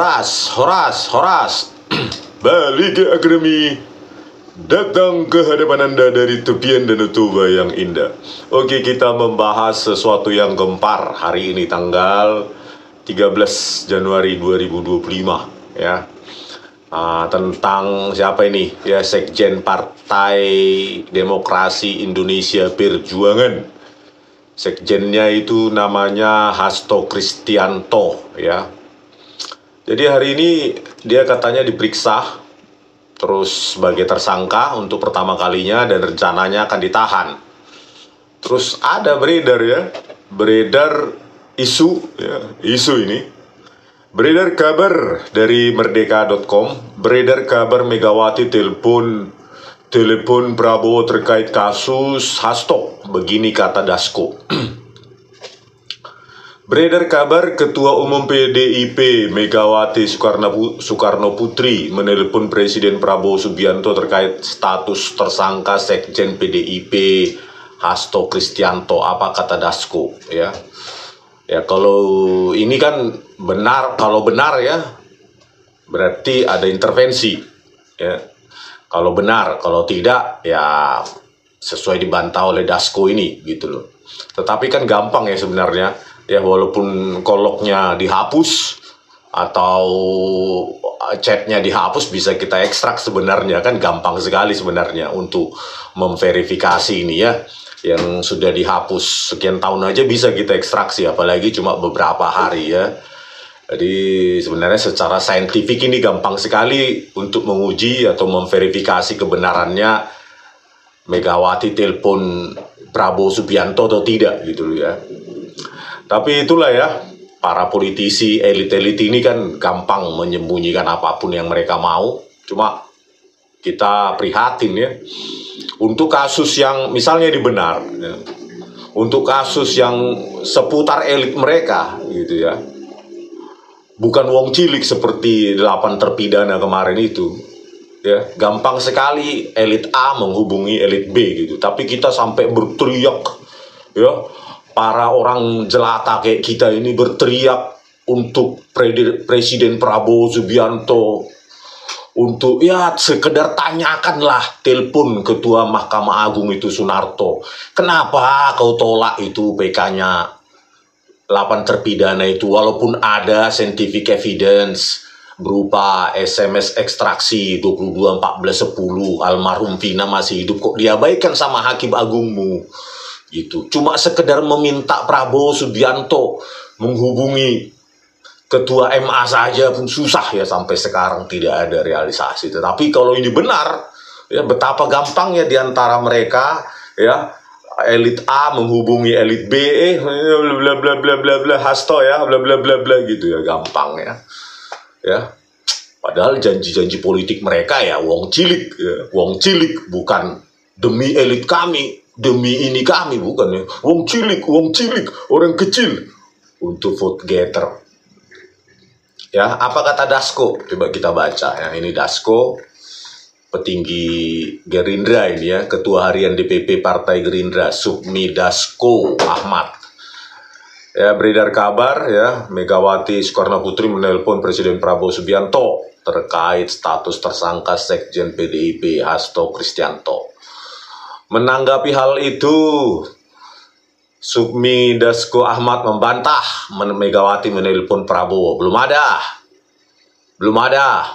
Horas. Balik ke akademi. Datang ke hadapan Anda dari tepian Danau Toba yang indah. Oke, kita membahas sesuatu yang gempar hari ini tanggal 13 Januari 2025 ya. Tentang siapa ini? Ya, Sekjen Partai Demokrasi Indonesia Perjuangan. Sekjennya itu namanya Hasto Kristianto ya. Jadi hari ini dia katanya diperiksa terus sebagai tersangka untuk pertama kalinya dan rencananya akan ditahan. Terus ada beredar isu ini. Beredar kabar dari merdeka.com, beredar kabar Megawati telepon Prabowo terkait kasus Hasto. Begini kata Dasko. Beredar kabar Ketua Umum PDIP Megawati Soekarno Putri menelpon Presiden Prabowo Subianto terkait status tersangka Sekjen PDIP Hasto Kristianto. Apa kata Dasko ya? Ya, kalau ini kan benar, kalau benar ya berarti ada intervensi ya. Kalau benar, kalau tidak ya sesuai dibantah oleh Dasko ini gitu loh. Tetapi kan gampang ya sebenarnya ya, walaupun koloknya dihapus atau chatnya dihapus bisa kita ekstrak sebenarnya, kan gampang sekali sebenarnya untuk memverifikasi ini ya. Yang sudah dihapus sekian tahun aja bisa kita ekstraksi, apalagi cuma beberapa hari ya. Jadi sebenarnya secara saintifik ini gampang sekali untuk menguji atau memverifikasi kebenarannya Megawati telepon Prabowo Subianto atau tidak gitu ya. Tapi itulah ya, para politisi elit-elit ini kan gampang menyembunyikan apapun yang mereka mau. Cuma kita prihatin ya. Untuk kasus yang misalnya dibenar, ya, untuk kasus yang seputar elit mereka gitu ya, bukan wong cilik seperti 8 terpidana kemarin itu ya, gampang sekali elit A menghubungi elit B gitu. Tapi kita sampai berteriak ya, para orang jelata kayak kita ini berteriak untuk Presiden Prabowo Subianto, untuk ya sekedar tanyakanlah, telepon Ketua Mahkamah Agung itu Sunarto, kenapa kau tolak itu PK-nya 8 terpidana itu, walaupun ada scientific evidence berupa SMS ekstraksi 22/14/10 almarhum Vina masih hidup, kok diabaikan sama Hakim Agungmu gitu. Cuma sekedar meminta Prabowo Subianto menghubungi Ketua MA saja pun susah ya, sampai sekarang tidak ada realisasi. Tetapi kalau ini benar ya, betapa gampangnya diantara mereka ya, elit A menghubungi elit B, bla bla bla bla bla Hasto ya, bla bla bla bla gitu ya, gampang ya. Ya. Padahal janji-janji politik mereka ya wong cilik, bukan demi elit kami, demi ini kami, bukan ya. Wong cilik, orang kecil untuk vote getter. Ya, apa kata Dasko? Coba kita baca ya. Ini Dasko, petinggi Gerindra ini ya, Ketua Harian DPP Partai Gerindra, Sukmi Dasko Ahmad. Ya, beredar kabar ya, Megawati Soekarno Putri menelpon Presiden Prabowo Subianto terkait status tersangka Sekjen PDIP Hasto Kristianto. Menanggapi hal itu, Sukmi Dasko Ahmad membantah Megawati menelpon Prabowo. Belum ada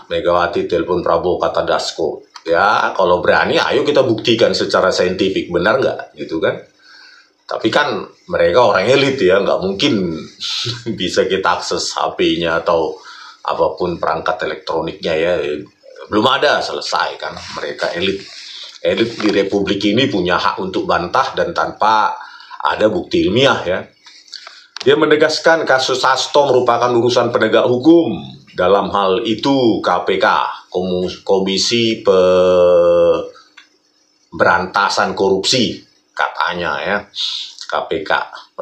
Megawati telepon Prabowo, kata Dasko. Ya, kalau berani ayo kita buktikan secara saintifik, benar nggak gitu kan. Tapi kan mereka orang elit ya, nggak mungkin bisa kita akses HP-nya atau apapun perangkat elektroniknya ya. Belum ada, selesai kan. Mereka elit di Republik ini punya hak untuk bantah dan tanpa ada bukti ilmiah ya. Dia menegaskan kasus Hasto merupakan urusan penegak hukum. Dalam hal itu KPK, Komisi Pemberantasan Korupsi, katanya ya, KPK.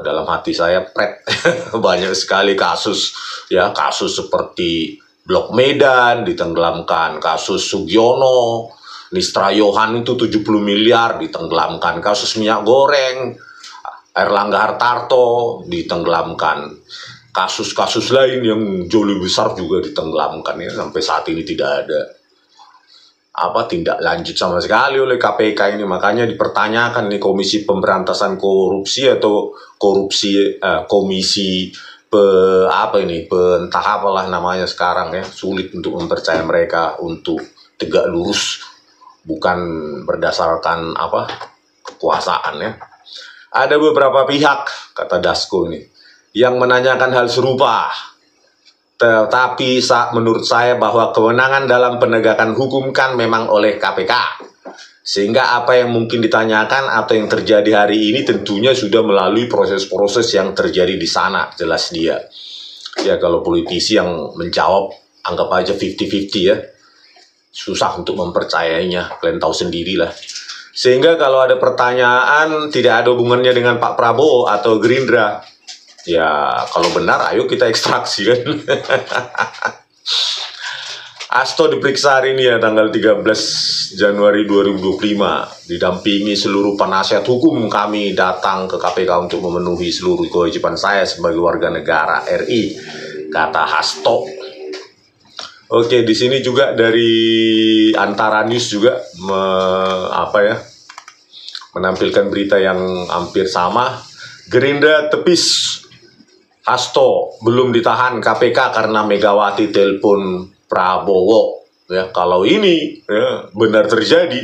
Dalam hati saya banyak sekali kasus ya, kasus seperti Blok Medan ditenggelamkan, kasus Sugiono, Nistra Yohan itu 70 miliar ditenggelamkan, kasus minyak goreng Erlangga Hartarto ditenggelamkan. kasus-kasus lain yang jauh lebih besar juga ditenggelamkan ya. Sampai saat ini tidak ada tindak lanjut sama sekali oleh KPK ini. Makanya dipertanyakan nih Komisi Pemberantasan Korupsi atau komisi entah apalah namanya sekarang ya. Sulit untuk mempercaya mereka untuk tegak lurus, bukan berdasarkan kekuasaan ya. Ada beberapa pihak, kata Dasko ini, yang menanyakan hal serupa. Tetapi menurut saya bahwa kewenangan dalam penegakan hukum kan memang oleh KPK. Sehingga apa yang mungkin ditanyakan atau yang terjadi hari ini tentunya sudah melalui proses-proses yang terjadi di sana, jelas dia. Ya kalau politisi yang menjawab anggap aja 50-50 ya. Susah untuk mempercayainya, kalian tahu sendirilah. Sehingga kalau ada pertanyaan tidak ada hubungannya dengan Pak Prabowo atau Gerindra, ya kalau benar ayo kita ekstraksi kan. Hasto diperiksa hari ini ya tanggal 13 Januari 2025. Didampingi seluruh penasihat hukum kami datang ke KPK untuk memenuhi seluruh kewajiban saya sebagai warga negara RI, kata Hasto. Oke, di sini juga dari Antara News juga menampilkan berita yang hampir sama. Gerindra tepis, Hasto belum ditahan KPK karena Megawati telepon Prabowo. Ya, kalau ini ya, benar terjadi,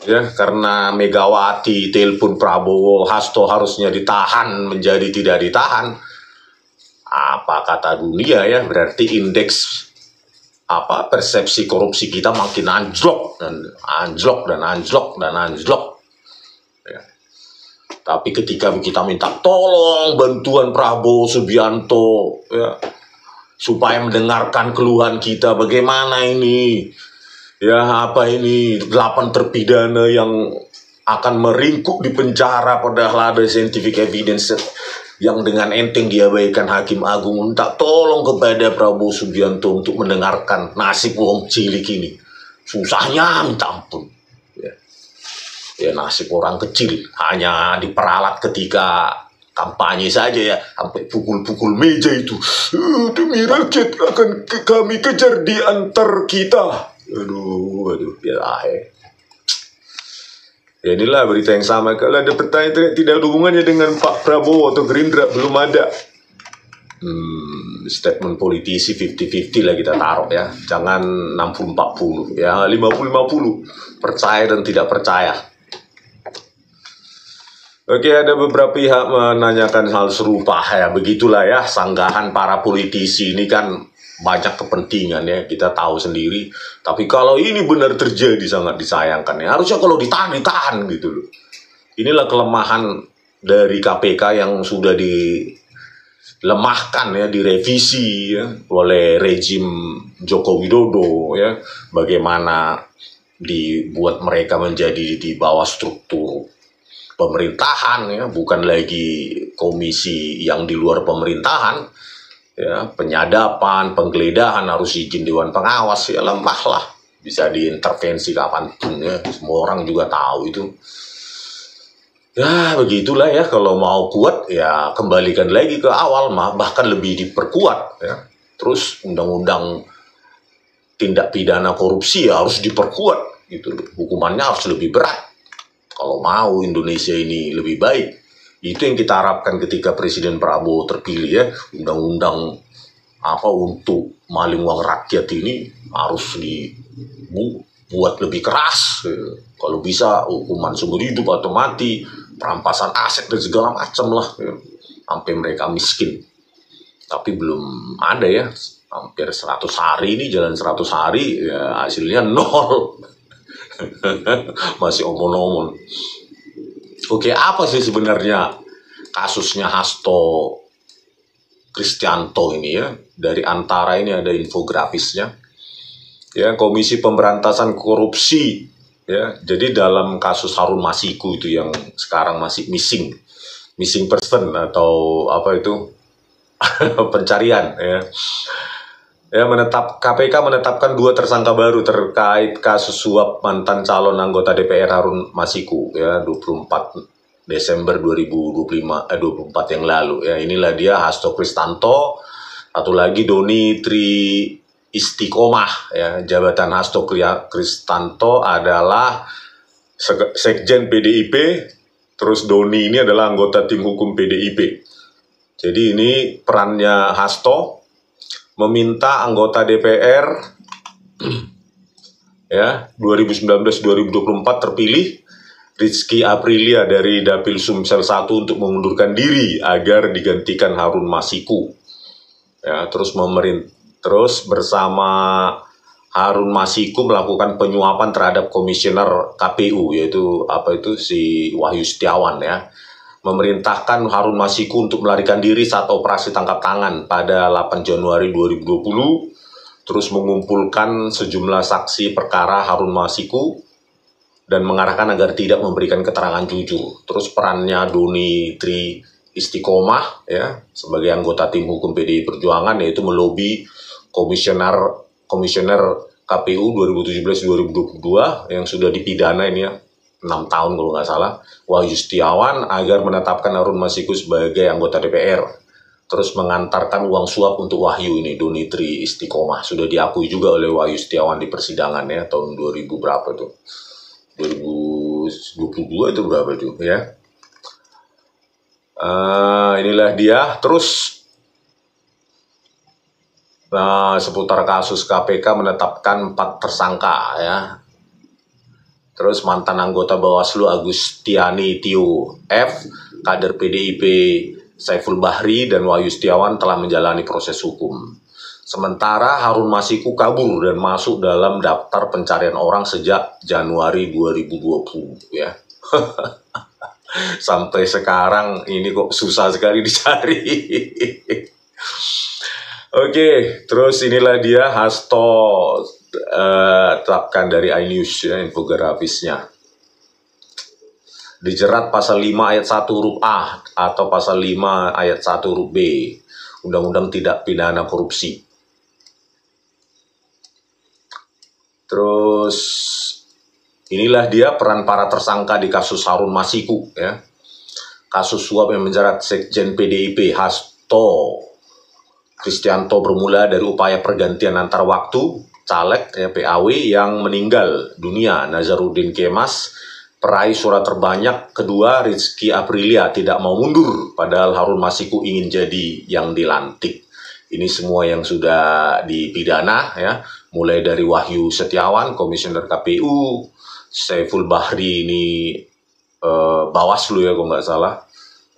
ya karena Megawati telepon Prabowo, Hasto harusnya ditahan menjadi tidak ditahan. Apa kata dunia ya? Berarti indeks persepsi korupsi kita makin anjlok dan anjlok dan anjlok dan anjlok. Ya. Tapi ketika kita minta tolong bantuan Prabowo Subianto ya, supaya mendengarkan keluhan kita, bagaimana ini ya 8 terpidana yang akan meringkuk di penjara padahal ada scientific evidence yang dengan enteng diabaikan Hakim Agung. Minta tolong kepada Prabowo Subianto untuk mendengarkan nasib wong cilik ini. Susahnya minta ampun. Ya nasib orang kecil hanya diperalat ketika kampanye saja ya, sampai pukul-pukul meja itu. Demi rakyat akan kami kejar di antar kita. Aduh, biar ya inilah berita yang sama. Kalau ada pertanyaan tidak ada hubungannya dengan Pak Prabowo atau Gerindra, belum ada. Statement politisi 50-50 lah kita taruh ya. Jangan 60-40 ya, 50-50. Percaya dan tidak percaya. Oke, ada beberapa pihak menanyakan hal serupa ya. Begitulah ya, sanggahan para politisi ini kan banyak kepentingan ya, kita tahu sendiri. Tapi kalau ini benar terjadi sangat disayangkan ya. Harusnya kalau ditahan gitu loh. Inilah kelemahan dari KPK yang sudah dilemahkan ya, direvisi ya oleh rejim Joko Widodo ya. Bagaimana dibuat mereka menjadi di bawah struktur pemerintahan ya, bukan lagi komisi yang di luar pemerintahan. Ya, penyadapan, penggeledahan harus izin Dewan Pengawas ya, lemah lah, bisa diintervensi kapanpun ya, semua orang juga tahu itu. Ya begitulah ya, kalau mau kuat ya kembalikan lagi ke awal, bahkan lebih diperkuat ya. Terus undang-undang tindak pidana korupsi ya harus diperkuat gitu, hukumannya harus lebih berat kalau mau Indonesia ini lebih baik. Itu yang kita harapkan ketika Presiden Prabowo terpilih ya. Undang-undang untuk maling uang rakyat ini harus dibuat lebih keras. Kalau bisa hukuman seumur hidup atau mati, perampasan aset dan segala macam lah. Sampai mereka miskin. Tapi belum ada ya. Hampir 100 hari ini, jalan 100 hari ya hasilnya 0. Masih omong-omong. Oke, apa sih sebenarnya kasusnya Hasto Kristianto ini ya? Dari Antara ini ada infografisnya. Ya, Komisi Pemberantasan Korupsi ya. Jadi dalam kasus Harun Masiku itu yang sekarang masih missing person atau pencarian ya. KPK menetapkan 2 tersangka baru terkait kasus suap mantan calon anggota DPR Harun Masiku ya, 24 Desember 2024 yang lalu. Ya, inilah dia Hasto Kristanto. Satu lagi Doni Tri Istiqomah. Ya, jabatan Hasto Kristanto adalah Sekjen PDIP. Terus Doni ini adalah anggota tim hukum PDIP. Jadi ini perannya Hasto meminta anggota DPR ya 2019-2024 terpilih Rizky Aprilia dari Dapil Sumsel 1 untuk mengundurkan diri agar digantikan Harun Masiku. Ya, terus bersama Harun Masiku melakukan penyuapan terhadap komisioner KPU, yaitu si Wahyu Setiawan, ya. Memerintahkan Harun Masiku untuk melarikan diri saat operasi tangkap tangan pada 8 Januari 2020, terus mengumpulkan sejumlah saksi perkara Harun Masiku dan mengarahkan agar tidak memberikan keterangan jujur. Terus perannya Doni Tri Istiqomah, ya, sebagai anggota tim hukum PDI Perjuangan, yaitu melobi komisioner KPU 2017-2022 yang sudah dipidana ini, ya, 6 tahun kalau nggak salah, Wahyu Setiawan, agar menetapkan Harun Masiku sebagai anggota DPR. Terus mengantarkan uang suap untuk Wahyu ini, Doni Tri Istiqomah. Sudah diakui juga oleh Wahyu Setiawan di persidangan, ya, tahun 2000 berapa tuh? 2022 itu berapa tuh, ya? Inilah dia. Terus seputar kasus KPK menetapkan 4 tersangka, ya. Terus mantan anggota Bawaslu Agustiani Tio F, kader PDIP Saiful Bahri dan Wahyu Setiawan telah menjalani proses hukum. Sementara Harun Masiku kabur dan masuk dalam daftar pencarian orang sejak Januari 2020, ya. Sampai sekarang ini kok susah sekali dicari. Oke, terus inilah dia Hasto tetapkan dari iNews, ya, infografisnya. Dijerat pasal 5 ayat 1 huruf A atau pasal 5 ayat 1 huruf B Undang-Undang Tidak Pidana Korupsi. Terus inilah dia peran para tersangka di kasus Harun Masiku, ya. Kasus suap yang menjerat Sekjen PDIP Hasto Kristianto bermula dari upaya pergantian antar waktu caleg, ya, PAW yang meninggal dunia, Nazarudin Kemas, peraih suara terbanyak kedua Rizky Aprilia tidak mau mundur, padahal Harun Masiku ingin jadi yang dilantik. Ini semua yang sudah dipidana, ya, mulai dari Wahyu Setiawan, komisioner KPU, Saiful Bahri ini Bawaslu, ya, kalau nggak salah.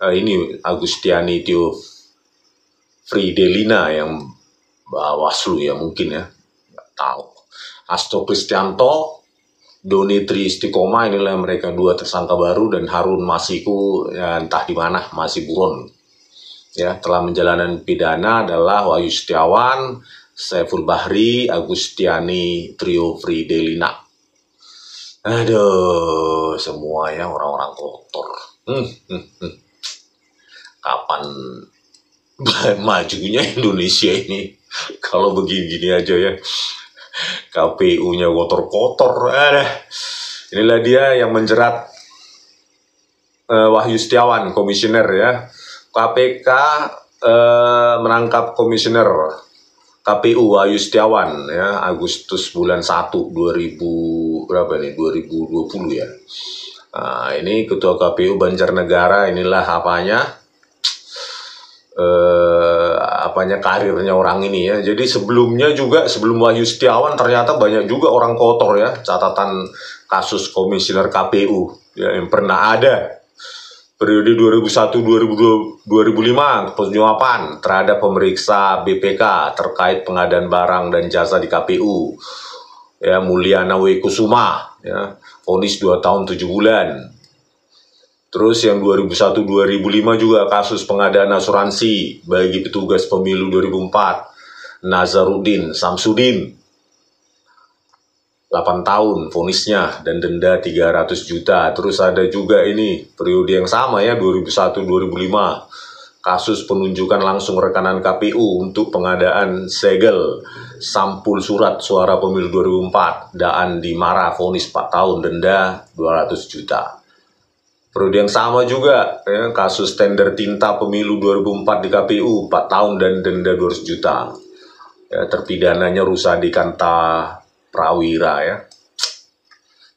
Ini Agustiani Tio Fridelina yang Bawaslu, ya, mungkin, ya, nggak tahu. Hasto Kristianto, Doni Tri Istiqomah, inilah mereka 2 tersangka baru, dan Harun Masiku, ya, entah di mana, masih buron. Ya, telah menjalani pidana adalah Wahyu Setiawan, Saiful Bahri, Agustiani Trio Fridelina. Aduh, semuanya orang-orang kotor. Kapan majunya Indonesia ini kalau begini-gini aja, ya? KPU-nya kotor-kotor. Inilah dia yang menjerat Wahyu Setiawan, komisioner, ya. KPK menangkap komisioner KPU Wahyu Setiawan, ya, Agustus bulan 1 2020, ya. Nah, ini Ketua KPU Banjarnegara, inilah karirnya orang ini, ya. Jadi sebelum Wahyu Setiawan ternyata banyak juga orang kotor, ya, catatan kasus komisioner KPU, ya, yang pernah ada. Periode 2001-2005, penyuapan terhadap pemeriksa BPK terkait pengadaan barang dan jasa di KPU, ya, Mulyana W. Kusuma, ya, vonis 2 tahun 7 bulan. Terus yang 2001-2005 juga kasus pengadaan asuransi bagi petugas pemilu 2004, Nazarudin Samsudin, 8 tahun vonisnya dan denda 300 juta. Terus ada juga ini periode yang sama, ya, 2001-2005, kasus penunjukan langsung rekanan KPU untuk pengadaan segel sampul surat suara pemilu 2004, Daan Dimara, vonis 4 tahun, denda 200 juta. Periode yang sama juga ya, kasus tender tinta pemilu 2004 di KPU 4 tahun dan denda 200 juta. Ya, terpidananya Rusadi Kanta Prawira ya.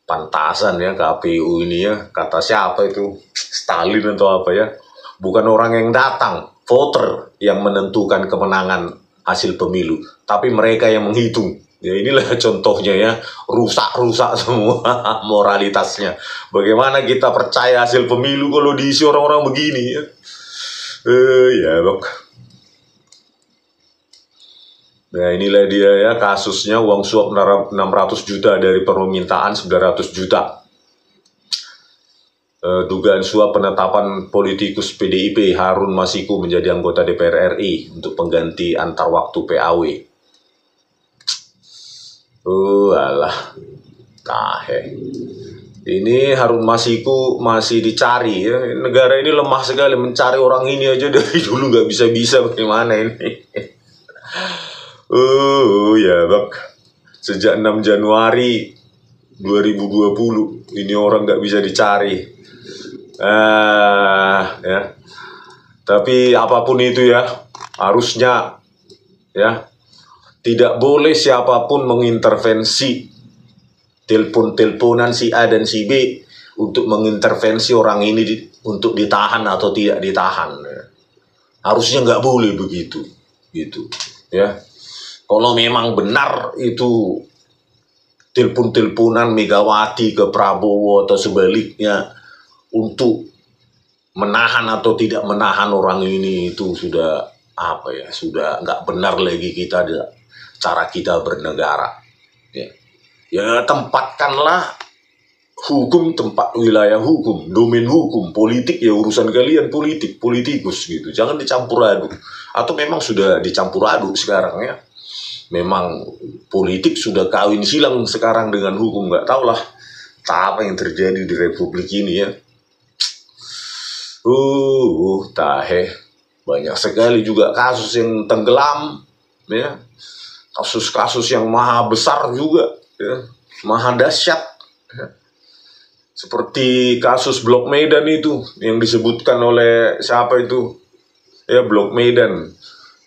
Pantasan ya KPU ini ya, kata siapa itu, Stalin atau apa ya, bukan orang yang datang, voter yang menentukan kemenangan hasil pemilu, tapi mereka yang menghitung. Ya inilah contohnya ya, rusak-rusak semua moralitasnya. Bagaimana kita percaya hasil pemilu kalau diisi orang-orang begini ya? Ya bok. Nah inilah dia ya kasusnya, uang suap 600 juta dari permintaan 900 juta. Dugaan suap penetapan politikus PDIP Harun Masiku menjadi anggota DPR RI untuk pengganti antar waktu PAW. Alah, ini Harun Masiku masih dicari ya. Negara ini lemah sekali, mencari orang ini aja dari dulu nggak bisa-bisa, bagaimana ini? Ya bak, sejak 6 Januari 2020 ini orang nggak bisa dicari. Ya. Tapi apapun itu ya, harusnya ya tidak boleh siapapun mengintervensi telepon-teleponan si A dan si B untuk mengintervensi orang ini untuk ditahan atau tidak ditahan. Harusnya nggak boleh begitu, gitu ya. Kalau memang benar itu telepon-teleponan Megawati ke Prabowo atau sebaliknya untuk menahan atau tidak menahan orang ini, itu sudah apa ya, sudah nggak benar lagi kita cara kita bernegara. Ya tempatkanlah hukum tempat wilayah hukum, domain hukum, politik ya urusan kalian, politikus gitu. Jangan dicampur aduk. Atau memang sudah dicampur aduk sekarang ya. Memang politik sudah kawin silang sekarang dengan hukum, nggak tahulah apa yang terjadi di Republik ini ya. Banyak sekali juga kasus yang tenggelam ya. Kasus-kasus yang maha besar juga ya, maha dahsyat ya. Seperti kasus Blok Medan itu yang disebutkan oleh siapa itu ya, Blok Medan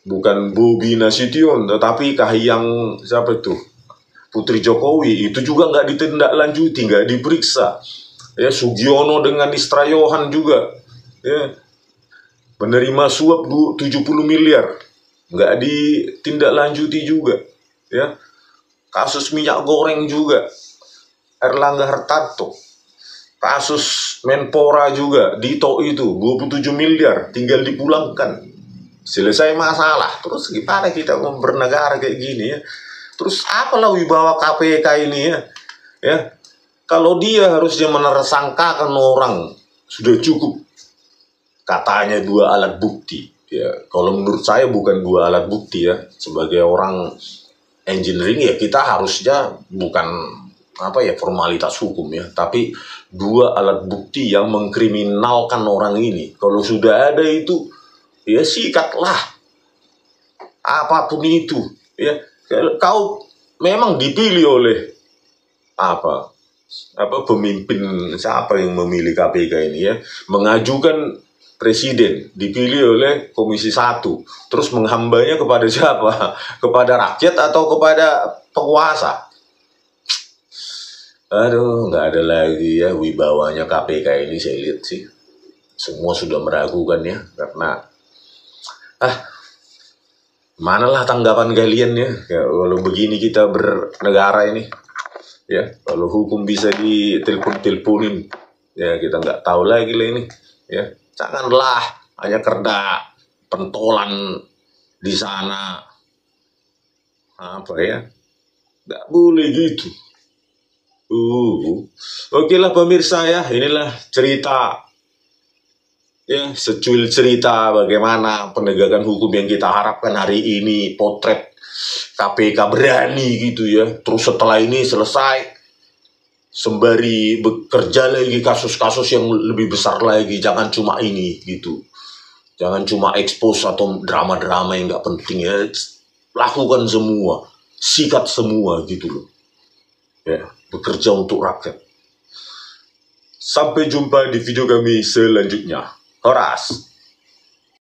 bukan Bobi Nasution tetapi Kahiyang siapa itu, Putri Jokowi, itu juga nggak ditindaklanjuti, nggak diperiksa ya. Sugiono dengan Istra Yohan juga ya, menerima suap 70 miliar, nggak ditindaklanjuti juga ya. Kasus minyak goreng juga Erlangga Hartarto, kasus Menpora juga Dito itu 27 miliar tinggal dipulangkan, selesai masalah. Terus gimana kita mau bernegara kayak gini ya? Terus apalah wibawa KPK ini ya? Kalau dia harusnya menersangkakan orang, sudah cukup katanya 2 alat bukti ya. Kalau menurut saya bukan 2 alat bukti ya. Sebagai orang engineering ya kita harusnya bukan apa ya, formalitas hukum ya, tapi 2 alat bukti yang mengkriminalkan orang ini. Kalau sudah ada itu ya sikatlah apapun itu ya. Kau memang dipilih oleh apa pemimpin, siapa yang memilih KPK ini ya, mengajukan presiden, dipilih oleh Komisi 1, terus menghambanya kepada siapa? Kepada rakyat atau kepada penguasa? Aduh, nggak ada lagi ya wibawanya KPK ini, saya lihat sih. Semua sudah meragukan ya, karena manalah tanggapan kalian ya, kalau begini kita bernegara ini ya. Kalau hukum bisa ditelepon-teleponin ya, kita nggak tahu lagi lah ini ya. Janganlah hanya karena pentolan di sana apa ya, nggak boleh gitu. Oke lah pemirsa ya, inilah cerita ya, secuil cerita bagaimana penegakan hukum yang kita harapkan hari ini. Potret KPK berani gitu ya, terus setelah ini selesai sembari bekerja lagi kasus-kasus yang lebih besar lagi. Jangan cuma ini gitu, jangan cuma expose atau drama-drama yang nggak penting ya. Lakukan semua, sikat semua gitu loh ya, bekerja untuk rakyat. Sampai jumpa di video kami selanjutnya. Horas!